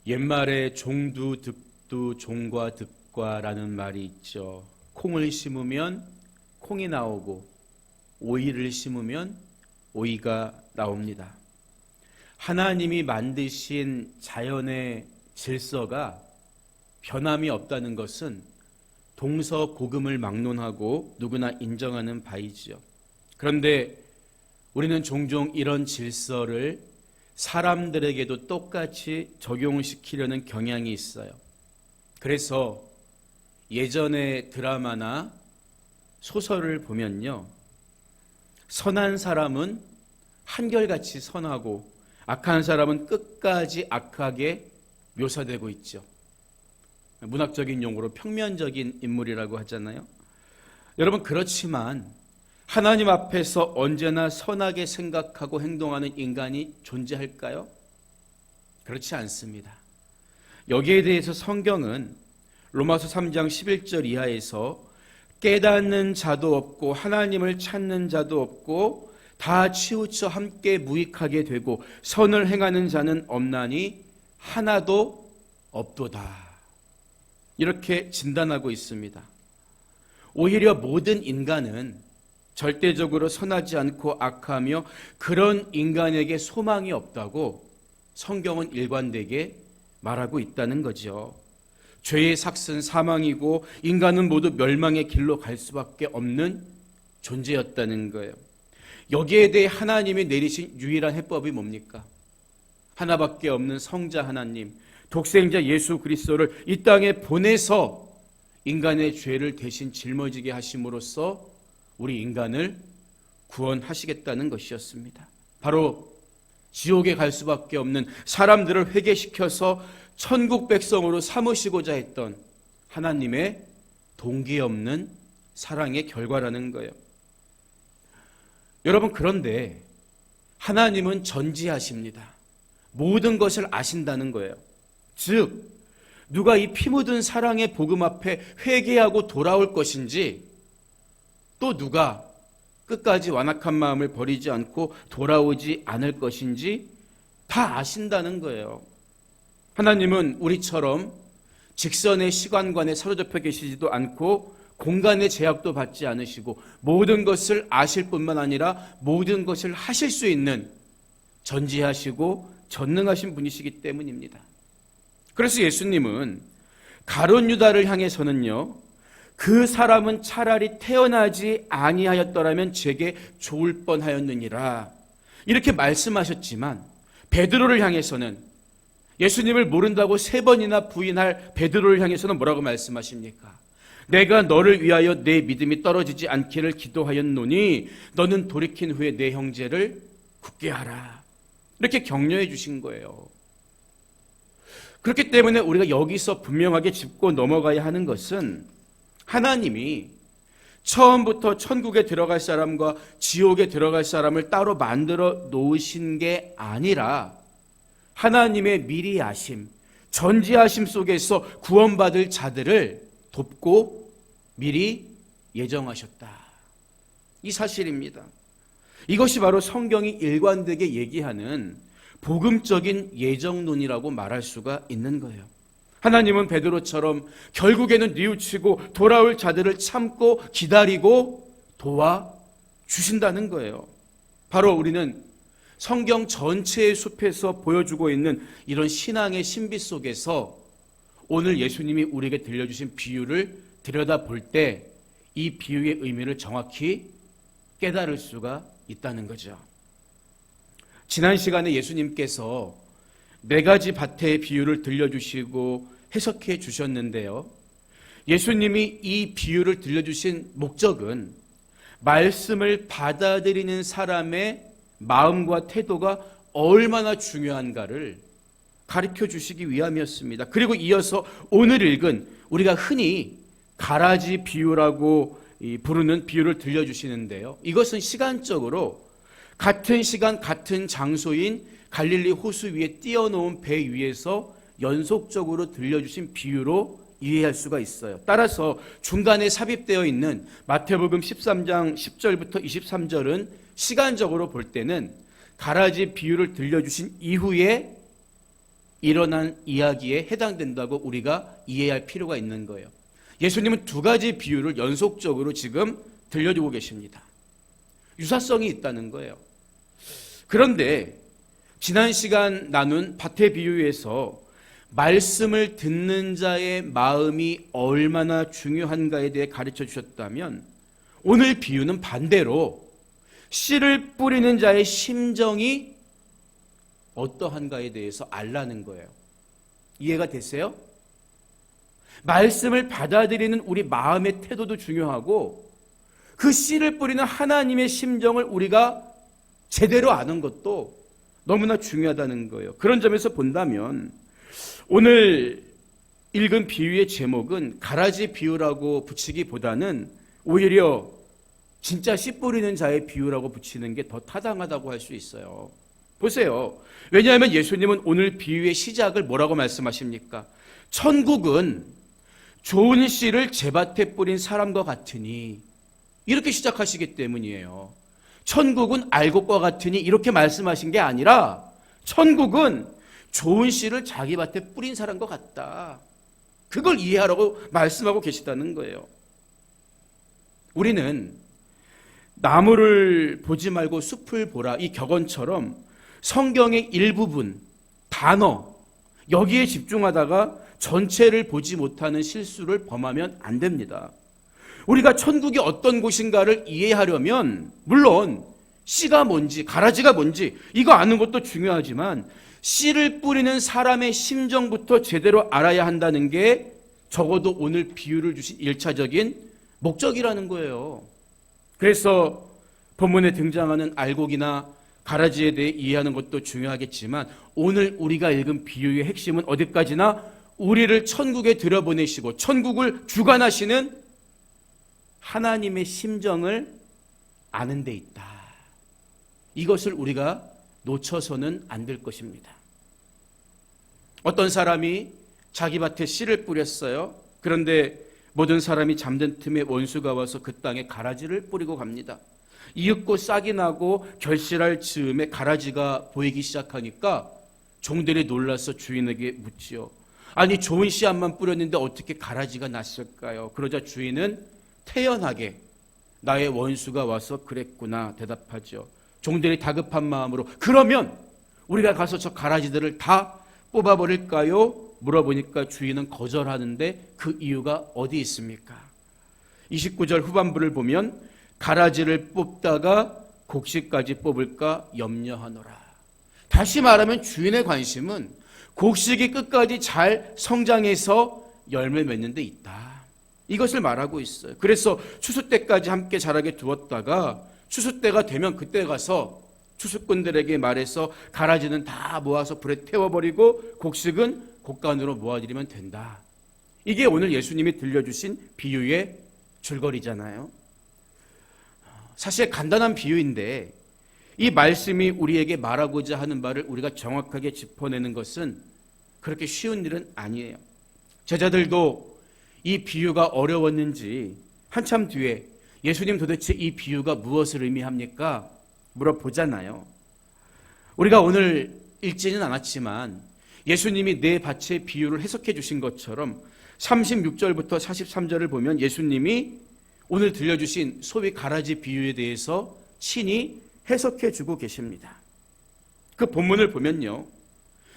옛말에 종두 득두 종과 득과라는 말이 있죠. 콩을 심으면 콩이 나오고 오이를 심으면 오이가 나옵니다. 하나님이 만드신 자연의 질서가 변함이 없다는 것은 동서고금을 막론하고 누구나 인정하는 바이지요. 그런데 우리는 종종 이런 질서를 사람들에게도 똑같이 적용시키려는 경향이 있어요. 그래서 예전의 드라마나 소설을 보면요, 선한 사람은 한결같이 선하고 악한 사람은 끝까지 악하게 묘사되고 있죠. 문학적인 용어로 평면적인 인물이라고 하잖아요. 여러분, 그렇지만 하나님 앞에서 언제나 선하게 생각하고 행동하는 인간이 존재할까요? 그렇지 않습니다. 여기에 대해서 성경은 로마서 3장 11절 이하에서 깨닫는 자도 없고 하나님을 찾는 자도 없고 다 치우쳐 함께 무익하게 되고 선을 행하는 자는 없나니 하나도 없도다, 이렇게 진단하고 있습니다. 오히려 모든 인간은 절대적으로 선하지 않고 악하며 그런 인간에게 소망이 없다고 성경은 일관되게 말하고 있다는 거죠. 죄의 삭은 사망이고 인간은 모두 멸망의 길로 갈 수밖에 없는 존재였다는 거예요. 여기에 대해 하나님이 내리신 유일한 해법이 뭡니까? 하나밖에 없는 성자 하나님, 독생자 예수 그리스도를 이 땅에 보내서 인간의 죄를 대신 짊어지게 하심으로써 우리 인간을 구원하시겠다는 것이었습니다. 바로 지옥에 갈 수밖에 없는 사람들을 회개시켜서 천국 백성으로 삼으시고자 했던 하나님의 동기 없는 사랑의 결과라는 거예요. 여러분, 그런데 하나님은 전지하십니다. 모든 것을 아신다는 거예요. 즉, 누가 이 피 묻은 사랑의 복음 앞에 회개하고 돌아올 것인지, 또 누가 끝까지 완악한 마음을 버리지 않고 돌아오지 않을 것인지 다 아신다는 거예요. 하나님은 우리처럼 직선의 시간관에 사로잡혀 계시지도 않고 공간의 제약도 받지 않으시고 모든 것을 아실 뿐만 아니라 모든 것을 하실 수 있는 전지하시고 전능하신 분이시기 때문입니다. 그래서 예수님은 가룟 유다를 향해서는요, 그 사람은 차라리 태어나지 아니하였더라면 제게 좋을 뻔하였느니라, 이렇게 말씀하셨지만 베드로를 향해서는, 예수님을 모른다고 3번이나 부인할 베드로를 향해서는 뭐라고 말씀하십니까? 내가 너를 위하여 내 믿음이 떨어지지 않기를 기도하였노니 너는 돌이킨 후에 내 형제를 굳게 하라, 이렇게 격려해 주신 거예요. 그렇기 때문에 우리가 여기서 분명하게 짚고 넘어가야 하는 것은, 하나님이 처음부터 천국에 들어갈 사람과 지옥에 들어갈 사람을 따로 만들어 놓으신 게 아니라 하나님의 미리 아심, 전지하심 속에서 구원받을 자들을 돕고 미리 예정하셨다, 이 사실입니다. 이것이 바로 성경이 일관되게 얘기하는 복음적인 예정론이라고 말할 수가 있는 거예요. 하나님은 베드로처럼 결국에는 뉘우치고 돌아올 자들을 참고 기다리고 도와주신다는 거예요. 바로 우리는 성경 전체의 숲에서 보여주고 있는 이런 신앙의 신비 속에서 오늘 예수님이 우리에게 들려주신 비유를 들여다볼 때 이 비유의 의미를 정확히 깨달을 수가 있다는 거죠. 지난 시간에 예수님께서 4가지 밭의 비유를 들려주시고 해석해 주셨는데요, 예수님이 이 비유를 들려주신 목적은 말씀을 받아들이는 사람의 마음과 태도가 얼마나 중요한가를 가르쳐 주시기 위함이었습니다. 그리고 이어서 오늘 읽은 우리가 흔히 가라지 비유라고 부르는 비유를 들려주시는데요, 이것은 시간적으로 같은 시간 같은 장소인 갈릴리 호수 위에 띄워놓은 배 위에서 연속적으로 들려주신 비유로 이해할 수가 있어요. 따라서 중간에 삽입되어 있는 마태복음 13장 10절부터 23절은 시간적으로 볼 때는 가라지 비유를 들려주신 이후에 일어난 이야기에 해당된다고 우리가 이해할 필요가 있는 거예요. 예수님은 두 가지 비유를 연속적으로 지금 들려주고 계십니다. 유사성이 있다는 거예요. 그런데 지난 시간 나눈 밭의 비유에서 말씀을 듣는 자의 마음이 얼마나 중요한가에 대해 가르쳐 주셨다면, 오늘 비유는 반대로 씨를 뿌리는 자의 심정이 어떠한가에 대해서 알라는 거예요. 이해가 되세요? 말씀을 받아들이는 우리 마음의 태도도 중요하고, 그 씨를 뿌리는 하나님의 심정을 우리가 제대로 아는 것도 너무나 중요하다는 거예요. 그런 점에서 본다면 오늘 읽은 비유의 제목은 가라지 비유라고 붙이기보다는 오히려 진짜 씨 뿌리는 자의 비유라고 붙이는 게 더 타당하다고 할 수 있어요. 보세요. 왜냐하면 예수님은 오늘 비유의 시작을 뭐라고 말씀하십니까? 천국은 좋은 씨를 제밭에 뿌린 사람과 같으니, 이렇게 시작하시기 때문이에요. 천국은 알곡과 같으니 이렇게 말씀하신 게 아니라, 천국은 좋은 씨를 자기 밭에 뿌린 사람과 같다. 그걸 이해하라고 말씀하고 계시다는 거예요. 우리는 나무를 보지 말고 숲을 보라, 이 격언처럼 성경의 일부분, 단어, 여기에 집중하다가 전체를 보지 못하는 실수를 범하면 안 됩니다. 우리가 천국이 어떤 곳인가를 이해하려면 물론 씨가 뭔지, 가라지가 뭔지 이거 아는 것도 중요하지만, 씨를 뿌리는 사람의 심정부터 제대로 알아야 한다는 게 적어도 오늘 비유를 주신 1차적인 목적이라는 거예요. 그래서 본문에 등장하는 알곡이나 가라지에 대해 이해하는 것도 중요하겠지만, 오늘 우리가 읽은 비유의 핵심은 어디까지나 우리를 천국에 들여보내시고 천국을 주관하시는 하나님의 심정을 아는 데 있다. 이것을 우리가 놓쳐서는 안 될 것입니다. 어떤 사람이 자기 밭에 씨를 뿌렸어요. 그런데 모든 사람이 잠든 틈에 원수가 와서 그 땅에 가라지를 뿌리고 갑니다. 이윽고 싹이 나고 결실할 즈음에 가라지가 보이기 시작하니까 종들이 놀라서 주인에게 묻지요. 아니, 좋은 씨앗만 뿌렸는데 어떻게 가라지가 났을까요? 그러자 주인은 태연하게 나의 원수가 와서 그랬구나 대답하죠. 종들이 다급한 마음으로 그러면 우리가 가서 저 가라지들을 다 뽑아버릴까요? 물어보니까 주인은 거절하는데 그 이유가 어디 있습니까? 29절 후반부를 보면 가라지를 뽑다가 곡식까지 뽑을까 염려하노라. 다시 말하면 주인의 관심은 곡식이 끝까지 잘 성장해서 열매 맺는 데 있다. 이것을 말하고 있어요. 그래서 추수 때까지 함께 자라게 두었다가 추수 때가 되면 그때 가서 추수꾼들에게 말해서 가라지는 다 모아서 불에 태워버리고 곡식은 곡간으로 모아드리면 된다. 이게 오늘 예수님이 들려주신 비유의 줄거리잖아요. 사실 간단한 비유인데 이 말씀이 우리에게 말하고자 하는 바를 우리가 정확하게 짚어내는 것은 그렇게 쉬운 일은 아니에요. 제자들도 이 비유가 어려웠는지 한참 뒤에 예수님 도대체 이 비유가 무엇을 의미합니까? 물어보잖아요. 우리가 오늘 읽지는 않았지만 예수님이 네 밭의 비유를 해석해 주신 것처럼 36절부터 43절을 보면 예수님이 오늘 들려주신 소위 가라지 비유에 대해서 친히 해석해 주고 계십니다. 그 본문을 보면요,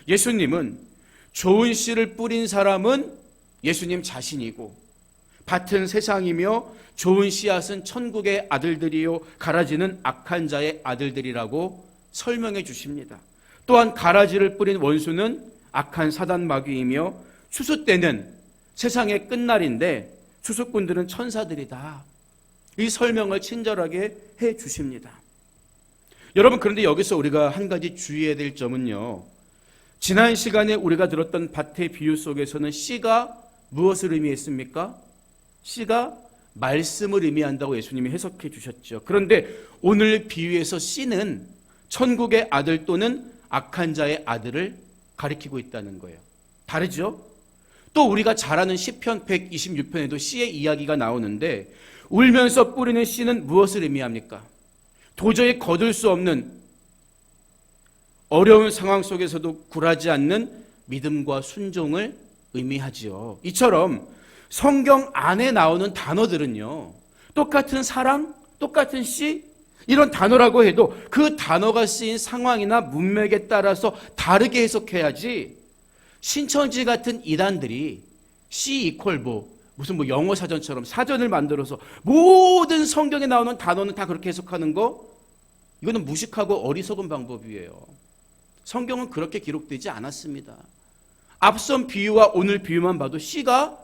예수님은 좋은 씨를 뿌린 사람은 예수님 자신이고 밭은 세상이며 좋은 씨앗은 천국의 아들들이요 가라지는 악한 자의 아들들이라고 설명해 주십니다. 또한 가라지를 뿌린 원수는 악한 사단 마귀이며 추수 때는 세상의 끝날인데 추수꾼들은 천사들이다. 이 설명을 친절하게 해 주십니다. 여러분, 그런데 여기서 우리가 한 가지 주의해야 될 점은요, 지난 시간에 우리가 들었던 밭의 비유 속에서는 씨가 무엇을 의미했습니까? 씨가 말씀을 의미한다고 예수님이 해석해 주셨죠. 그런데 오늘 비유에서 씨는 천국의 아들 또는 악한 자의 아들을 가리키고 있다는 거예요. 다르죠? 또 우리가 잘 아는 시편 126편에도 씨의 이야기가 나오는데 울면서 뿌리는 씨는 무엇을 의미합니까? 도저히 거둘 수 없는 어려운 상황 속에서도 굴하지 않는 믿음과 순종을 의미하지요. 이처럼 성경 안에 나오는 단어들은요, 똑같은 사랑, 똑같은 씨, 이런 단어라고 해도 그 단어가 쓰인 상황이나 문맥에 따라서 다르게 해석해야지, 신천지 같은 이단들이 C 이퀄 무슨 영어 사전처럼 사전을 만들어서 모든 성경에 나오는 단어는 다 그렇게 해석하는 거, 이거는 무식하고 어리석은 방법이에요. 성경은 그렇게 기록되지 않았습니다. 앞선 비유와 오늘 비유만 봐도 C가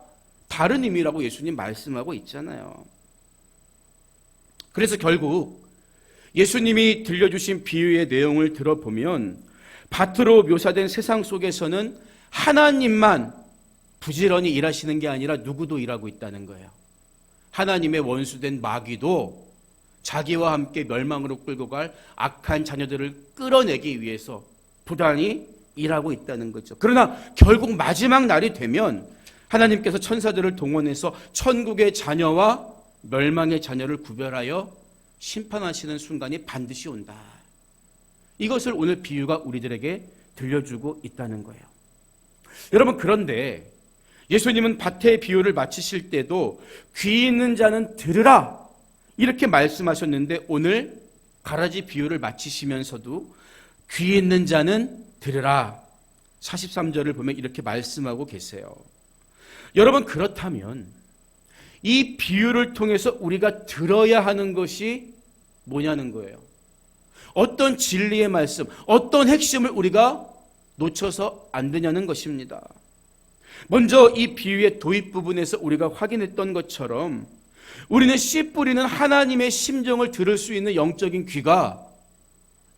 다른 의미라고 예수님 말씀하고 있잖아요. 그래서 결국 예수님이 들려주신 비유의 내용을 들어보면 밭으로 묘사된 세상 속에서는 하나님만 부지런히 일하시는 게 아니라 누구도 일하고 있다는 거예요. 하나님의 원수된 마귀도 자기와 함께 멸망으로 끌고 갈 악한 자녀들을 끌어내기 위해서 부단히 일하고 있다는 거죠. 그러나 결국 마지막 날이 되면 하나님께서 천사들을 동원해서 천국의 자녀와 멸망의 자녀를 구별하여 심판하시는 순간이 반드시 온다. 이것을 오늘 비유가 우리들에게 들려주고 있다는 거예요. 여러분, 그런데 예수님은 밭의 비유를 마치실 때도 귀 있는 자는 들으라 이렇게 말씀하셨는데, 오늘 가라지 비유를 마치시면서도 귀 있는 자는 들으라 43절을 보면 이렇게 말씀하고 계세요. 여러분, 그렇다면 이 비유를 통해서 우리가 들어야 하는 것이 뭐냐는 거예요. 어떤 진리의 말씀, 어떤 핵심을 우리가 놓쳐서 안 되냐는 것입니다. 먼저 이 비유의 도입 부분에서 우리가 확인했던 것처럼 우리는 씨 뿌리는 하나님의 심정을 들을 수 있는 영적인 귀가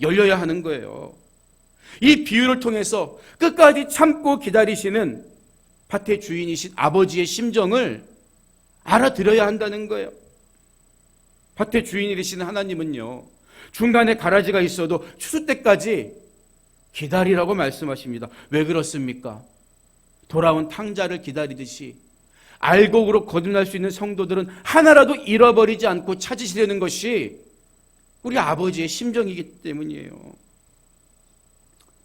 열려야 하는 거예요. 이 비유를 통해서 끝까지 참고 기다리시는 밭의 주인이신 아버지의 심정을 알아들어야 한다는 거예요. 밭의 주인이 되시는 하나님은요, 중간에 가라지가 있어도 추수 때까지 기다리라고 말씀하십니다. 왜 그렇습니까? 돌아온 탕자를 기다리듯이 알곡으로 거듭날 수 있는 성도들은 하나라도 잃어버리지 않고 찾으시려는 것이 우리 아버지의 심정이기 때문이에요.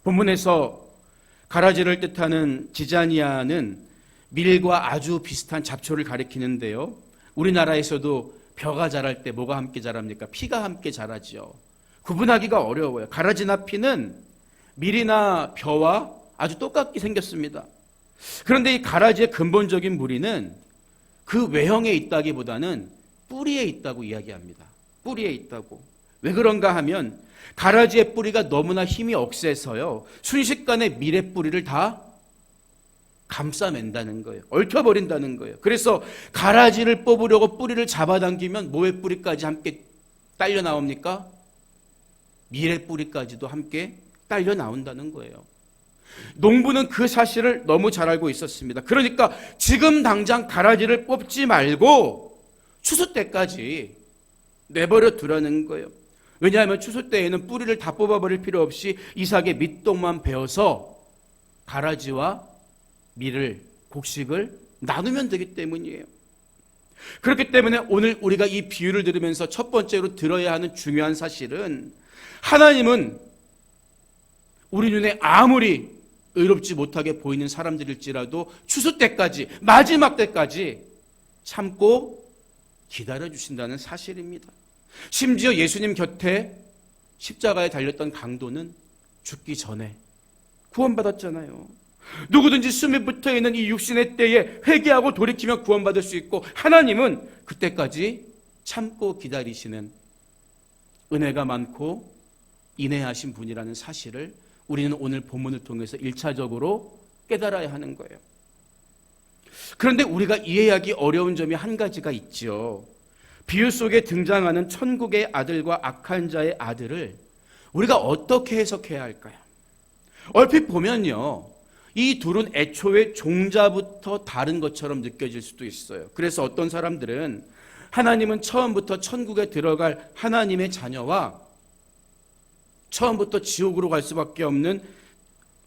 본문에서 가라지를 뜻하는 지자니아는 밀과 아주 비슷한 잡초를 가리키는데요, 우리나라에서도 벼가 자랄 때 뭐가 함께 자랍니까? 피가 함께 자라죠. 구분하기가 어려워요. 가라지나 피는 밀이나 벼와 아주 똑같게 생겼습니다. 그런데 이 가라지의 근본적인 무리는 그 외형에 있다기보다는 뿌리에 있다고 이야기합니다. 뿌리에 있다고. 왜 그런가 하면 가라지의 뿌리가 너무나 힘이 억세서요, 순식간에 밀의 뿌리를 다 감싸맨다는 거예요. 얽혀버린다는 거예요. 그래서 가라지를 뽑으려고 뿌리를 잡아당기면 뭐의 뿌리까지 함께 딸려 나옵니까? 밀의 뿌리까지도 함께 딸려 나온다는 거예요. 농부는 그 사실을 너무 잘 알고 있었습니다. 그러니까 지금 당장 가라지를 뽑지 말고 추수 때까지 내버려 두라는 거예요. 왜냐하면 추수 때에는 뿌리를 다 뽑아버릴 필요 없이 이삭의 밑동만 베어서 가라지와 밀을, 곡식을 나누면 되기 때문이에요. 그렇기 때문에 오늘 우리가 이 비유를 들으면서 첫 번째로 들어야 하는 중요한 사실은, 하나님은 우리 눈에 아무리 의롭지 못하게 보이는 사람들일지라도 추수 때까지, 마지막 때까지 참고 기다려주신다는 사실입니다. 심지어 예수님 곁에 십자가에 달렸던 강도는 죽기 전에 구원받았잖아요. 누구든지 숨이 붙어있는 이 육신의 때에 회개하고 돌이키면 구원받을 수 있고, 하나님은 그때까지 참고 기다리시는 은혜가 많고 인내하신 분이라는 사실을 우리는 오늘 본문을 통해서 1차적으로 깨달아야 하는 거예요. 그런데 우리가 이해하기 어려운 점이 한 가지가 있죠. 비유 속에 등장하는 천국의 아들과 악한 자의 아들을 우리가 어떻게 해석해야 할까요? 얼핏 보면요, 이 둘은 애초에 종자부터 다른 것처럼 느껴질 수도 있어요. 그래서 어떤 사람들은 하나님은 처음부터 천국에 들어갈 하나님의 자녀와 처음부터 지옥으로 갈 수밖에 없는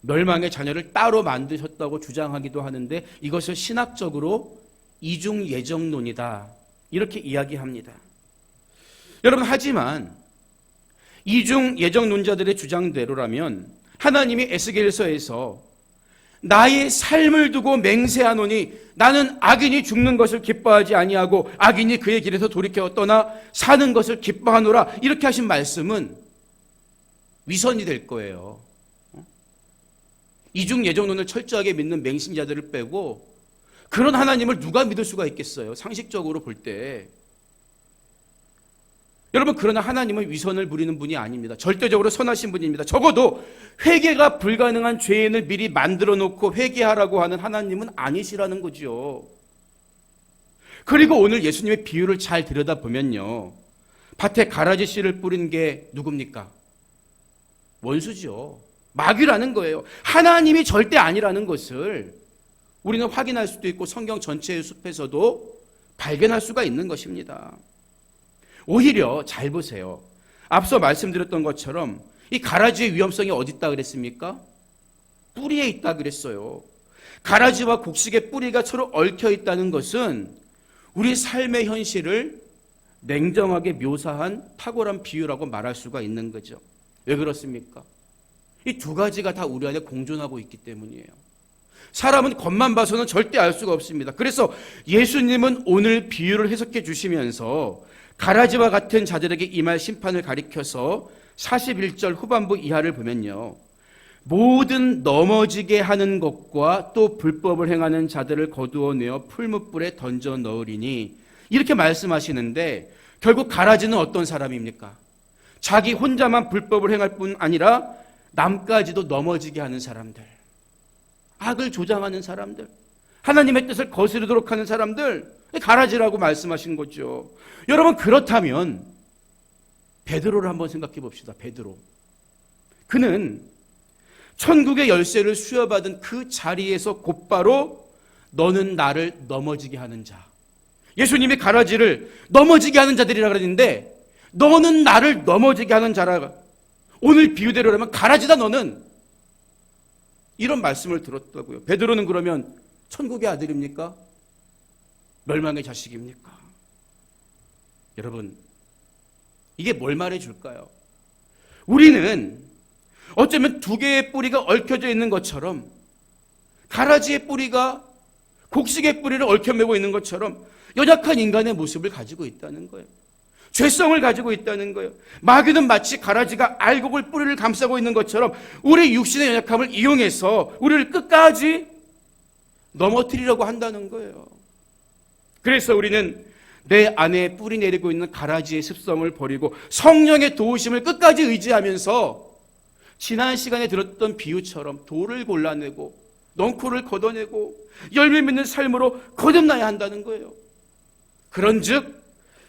멸망의 자녀를 따로 만드셨다고 주장하기도 하는데, 이것을 신학적으로 이중 예정론이다 이렇게 이야기합니다. 여러분, 하지만 이중 예정론자들의 주장대로라면 하나님이 에스겔서에서 나의 삶을 두고 맹세하노니 나는 악인이 죽는 것을 기뻐하지 아니하고 악인이 그의 길에서 돌이켜 떠나 사는 것을 기뻐하노라. 이렇게 하신 말씀은 위선이 될 거예요. 이중 예정론을 철저하게 믿는 맹신자들을 빼고 그런 하나님을 누가 믿을 수가 있겠어요? 상식적으로 볼 때. 여러분, 그러나 하나님은 위선을 부리는 분이 아닙니다. 절대적으로 선하신 분입니다. 적어도 회개가 불가능한 죄인을 미리 만들어 놓고 회개하라고 하는 하나님은 아니시라는 거죠. 그리고 오늘 예수님의 비유를 잘 들여다보면요, 밭에 가라지 씨를 뿌린 게 누굽니까? 원수죠. 마귀라는 거예요. 하나님이 절대 아니라는 것을 우리는 확인할 수도 있고 성경 전체의 숲에서도 발견할 수가 있는 것입니다. 오히려 잘 보세요. 앞서 말씀드렸던 것처럼 이 가라지의 위험성이 어디 있다 그랬습니까? 뿌리에 있다 그랬어요. 가라지와 곡식의 뿌리가 서로 얽혀 있다는 것은 우리 삶의 현실을 냉정하게 묘사한 탁월한 비유라고 말할 수가 있는 거죠. 왜 그렇습니까? 이 두 가지가 다 우리 안에 공존하고 있기 때문이에요. 사람은 겉만 봐서는 절대 알 수가 없습니다. 그래서 예수님은 오늘 비유를 해석해 주시면서 가라지와 같은 자들에게 임할 심판을 가리켜서 41절 후반부 이하를 보면요, 모든 넘어지게 하는 것과 또 불법을 행하는 자들을 거두어내어 풀무불에 던져 넣으리니, 이렇게 말씀하시는데 결국 가라지는 어떤 사람입니까? 자기 혼자만 불법을 행할 뿐 아니라 남까지도 넘어지게 하는 사람들, 악을 조장하는 사람들, 하나님의 뜻을 거스르도록 하는 사람들, 가라지라고 말씀하신 거죠. 여러분, 그렇다면 베드로를 한번 생각해 봅시다. 베드로. 그는 천국의 열쇠를 수여받은 그 자리에서 곧바로 너는 나를 넘어지게 하는 자, 예수님이 가라지를 넘어지게 하는 자들이라 그랬는데 너는 나를 넘어지게 하는 자라, 오늘 비유대로라면 가라지다 너는, 이런 말씀을 들었다고요. 베드로는 그러면 천국의 아들입니까? 멸망의 자식입니까? 여러분, 이게 뭘 말해줄까요? 우리는 어쩌면 두 개의 뿌리가 얽혀져 있는 것처럼, 가라지의 뿌리가 곡식의 뿌리를 얽혀매고 있는 것처럼 연약한 인간의 모습을 가지고 있다는 거예요. 죄성을 가지고 있다는 거예요. 마귀는 마치 가라지가 알곡을 뿌리를 감싸고 있는 것처럼 우리 육신의 연약함을 이용해서 우리를 끝까지 넘어뜨리려고 한다는 거예요. 그래서 우리는 내 안에 뿌리 내리고 있는 가라지의 습성을 버리고 성령의 도우심을 끝까지 의지하면서 지난 시간에 들었던 비유처럼 돌을 골라내고 넝쿨을 걷어내고 열매 맺는 삶으로 거듭나야 한다는 거예요. 그런즉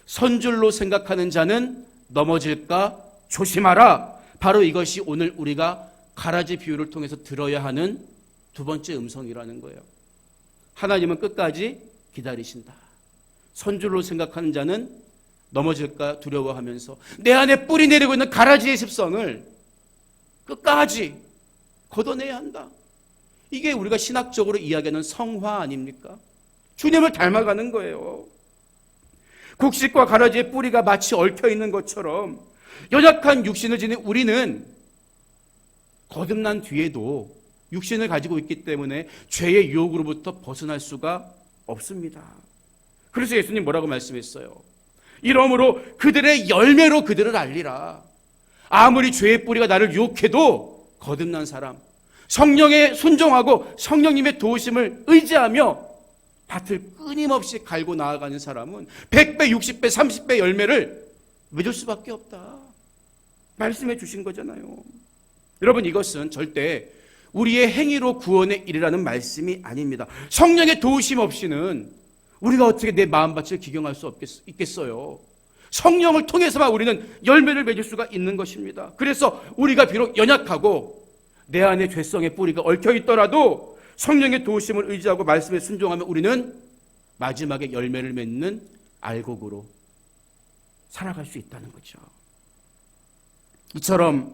선줄로 생각하는 자는 넘어질까 조심하라. 바로 이것이 오늘 우리가 가라지 비유를 통해서 들어야 하는 두 번째 음성이라는 거예요. 하나님은 끝까지 기다리신다. 선줄로 생각하는 자는 넘어질까 두려워하면서 내 안에 뿌리 내리고 있는 가라지의 습성을 끝까지 걷어내야 한다. 이게 우리가 신학적으로 이야기하는 성화 아닙니까? 주님을 닮아가는 거예요. 곡식과 가라지의 뿌리가 마치 얽혀 있는 것처럼 연약한 육신을 지닌 우리는 거듭난 뒤에도 육신을 가지고 있기 때문에 죄의 유혹으로부터 벗어날 수가 없습니다. 그래서 예수님 뭐라고 말씀했어요? 이러므로 그들의 열매로 그들을 알리라. 아무리 죄의 뿌리가 나를 유혹해도 거듭난 사람, 성령에 순종하고 성령님의 도우심을 의지하며 밭을 끊임없이 갈고 나아가는 사람은 100배, 60배, 30배 열매를 맺을 수밖에 없다. 말씀해 주신 거잖아요. 여러분, 이것은 절대 우리의 행위로 구원에 이르라는 말씀이 아닙니다. 성령의 도우심 없이는 우리가 어떻게 내 마음밭을 기경할 수 있겠어요? 성령을 통해서만 우리는 열매를 맺을 수가 있는 것입니다. 그래서 우리가 비록 연약하고 내 안에 죄성의 뿌리가 얽혀 있더라도 성령의 도우심을 의지하고 말씀에 순종하면 우리는 마지막에 열매를 맺는 알곡으로 살아갈 수 있다는 거죠. 이처럼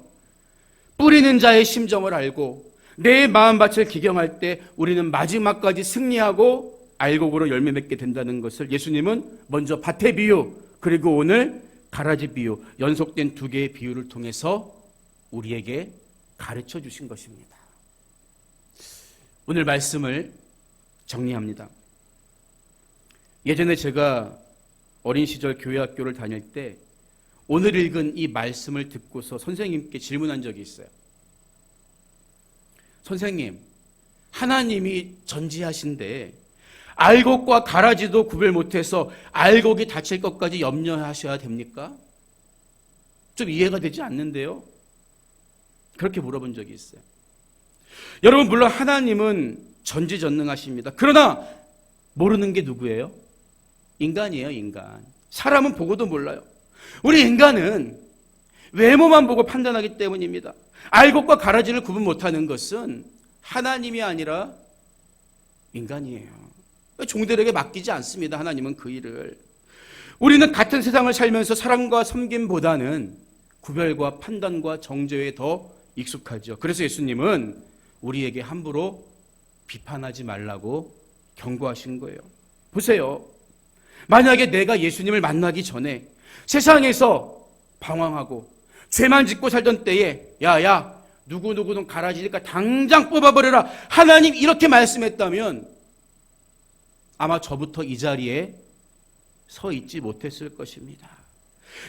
뿌리는 자의 심정을 알고 내 마음밭을 기경할 때 우리는 마지막까지 승리하고 알곡으로 열매 맺게 된다는 것을 예수님은 먼저 밭의 비유, 그리고 오늘 가라지 비유, 연속된 두 개의 비유를 통해서 우리에게 가르쳐 주신 것입니다. 오늘 말씀을 정리합니다. 예전에 제가 어린 시절 교회 학교를 다닐 때 오늘 읽은 이 말씀을 듣고서 선생님께 질문한 적이 있어요. 선생님, 하나님이 전지하신데 알곡과 가라지도 구별 못해서 알곡이 다칠 것까지 염려하셔야 됩니까? 좀 이해가 되지 않는데요. 그렇게 물어본 적이 있어요. 여러분, 물론 하나님은 전지전능하십니다. 그러나 모르는 게 누구예요? 인간이에요, 인간. 사람은 보고도 몰라요. 우리 인간은 외모만 보고 판단하기 때문입니다. 알곡과 가라지를 구분 못하는 것은 하나님이 아니라 인간이에요. 종들에게 맡기지 않습니다. 하나님은 그 일을. 우리는 같은 세상을 살면서 사랑과 섬김보다는 구별과 판단과 정죄에 더 익숙하죠. 그래서 예수님은 우리에게 함부로 비판하지 말라고 경고하신 거예요. 보세요. 만약에 내가 예수님을 만나기 전에 세상에서 방황하고 죄만 짓고 살던 때에 야야 누구누구는 가라지니까 당장 뽑아버려라 하나님 이렇게 말씀했다면 아마 저부터 이 자리에 서 있지 못했을 것입니다.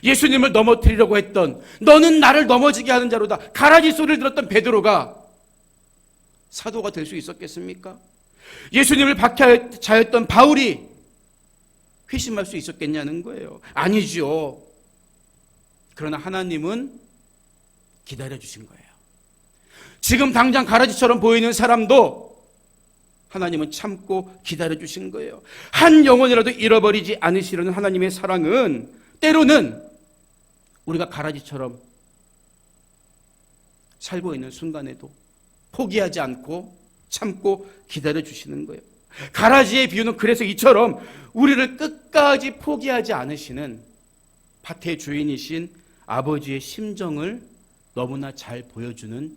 예수님을 넘어뜨리려고 했던 너는 나를 넘어지게 하는 자로다 가라지 소리를 들었던 베드로가 사도가 될 수 있었겠습니까? 예수님을 박해자였던 바울이 회심할 수 있었겠냐는 거예요. 아니죠. 그러나 하나님은 기다려주신 거예요. 지금 당장 가라지처럼 보이는 사람도 하나님은 참고 기다려주신 거예요. 한 영혼이라도 잃어버리지 않으시려는 하나님의 사랑은 때로는 우리가 가라지처럼 살고 있는 순간에도 포기하지 않고 참고 기다려주시는 거예요. 가라지의 비유는 그래서 이처럼 우리를 끝까지 포기하지 않으시는 밭의 주인이신 아버지의 심정을 너무나 잘 보여주는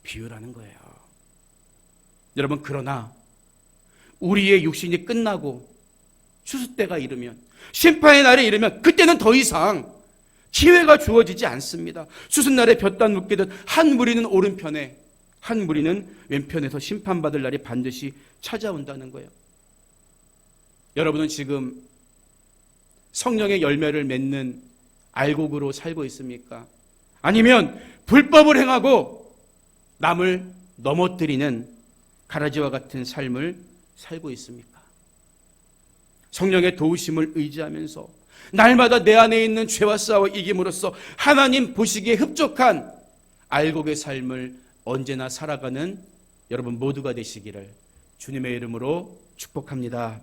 비유라는 거예요. 여러분, 그러나 우리의 육신이 끝나고 추수 때가 이르면 심판의 날에 이르면 그때는 더 이상 기회가 주어지지 않습니다. 추수날에 볕단 묶이듯 한 무리는 오른편에 한 무리는 왼편에서 심판받을 날이 반드시 찾아온다는 거예요. 여러분은 지금 성령의 열매를 맺는 알곡으로 살고 있습니까? 아니면 불법을 행하고 남을 넘어뜨리는 가라지와 같은 삶을 살고 있습니까? 성령의 도우심을 의지하면서 날마다 내 안에 있는 죄와 싸워 이김으로써 하나님 보시기에 흡족한 알곡의 삶을 언제나 살아가는 여러분 모두가 되시기를 주님의 이름으로 축복합니다.